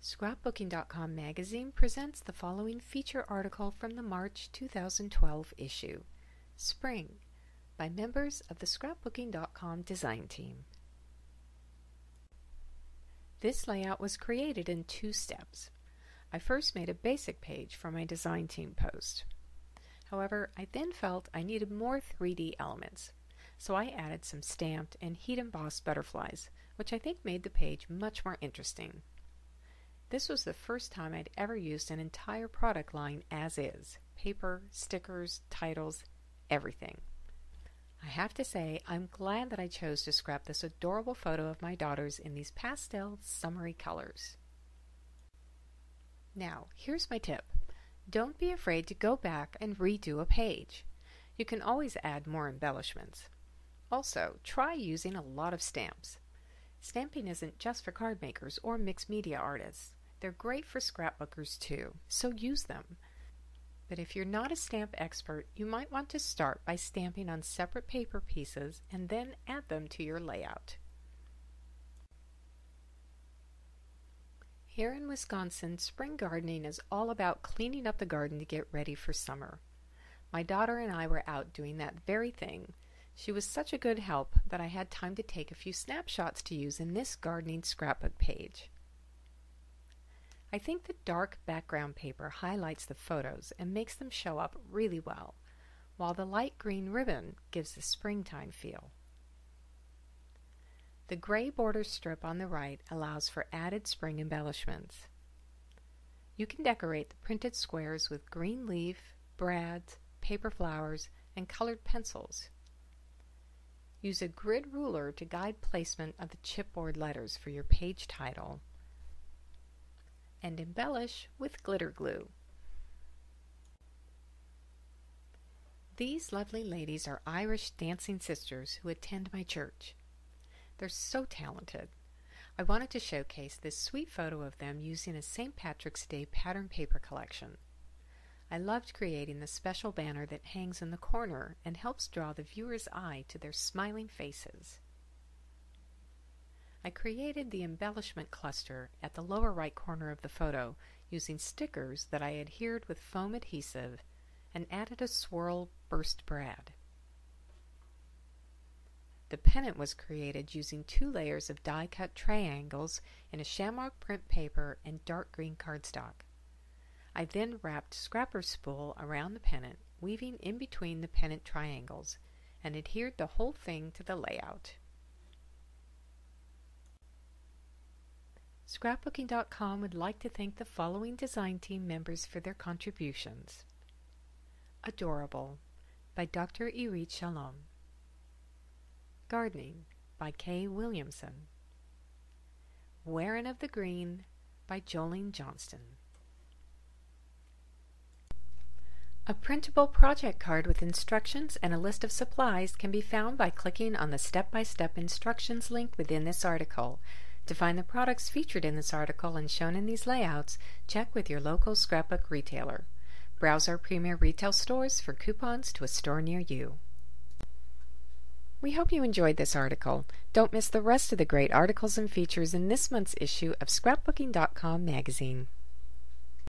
Scrapbooking.com magazine presents the following feature article from the March 2012 issue, Spring, by members of the Scrapbooking.com design team. This layout was created in 2 steps. I first made a basic page for my design team post. However, I then felt I needed more 3D elements, so I added some stamped and heat embossed butterflies, which I think made the page much more interesting. This was the first time I'd ever used an entire product line as is. Paper, stickers, titles, everything. I have to say, I'm glad that I chose to scrap this adorable photo of my daughters in these pastel, summery colors. Now, here's my tip. Don't be afraid to go back and redo a page. You can always add more embellishments. Also, try using a lot of stamps. Stamping isn't just for card makers or mixed media artists. They're great for scrapbookers too, so use them. But if you're not a stamp expert, you might want to start by stamping on separate paper pieces and then add them to your layout. Here in Wisconsin, spring gardening is all about cleaning up the garden to get ready for summer. My daughter and I were out doing that very thing. She was such a good help that I had time to take a few snapshots to use in this gardening scrapbook page. I think the dark background paper highlights the photos and makes them show up really well, while the light green ribbon gives the springtime feel. The gray border strip on the right allows for added spring embellishments. You can decorate the printed squares with green leaf, brads, paper flowers, and colored pencils. Use a grid ruler to guide placement of the chipboard letters for your page title, and embellish with glitter glue. These lovely ladies are Irish dancing sisters who attend my church. They're so talented. I wanted to showcase this sweet photo of them using a St. Patrick's Day pattern paper collection. I loved creating the special banner that hangs in the corner and helps draw the viewer's eye to their smiling faces. I created the embellishment cluster at the lower right corner of the photo using stickers that I adhered with foam adhesive and added a swirl burst brad. The pennant was created using 2 layers of die-cut triangles in a shamrock print paper and dark green cardstock. I then wrapped scrapper spool around the pennant, weaving in between the pennant triangles, and adhered the whole thing to the layout. Scrapbooking.com would like to thank the following design team members for their contributions. Adorable, by Dr. Irit Shalom. Gardening, by Kay Williamson. Wearin' of the Green, by Jolene Johnston. A printable project card with instructions and a list of supplies can be found by clicking on the step-by-step instructions link within this article. To find the products featured in this article and shown in these layouts, check with your local scrapbook retailer. Browse our premier retail stores for coupons to a store near you. We hope you enjoyed this article. Don't miss the rest of the great articles and features in this month's issue of Scrapbooking.com magazine.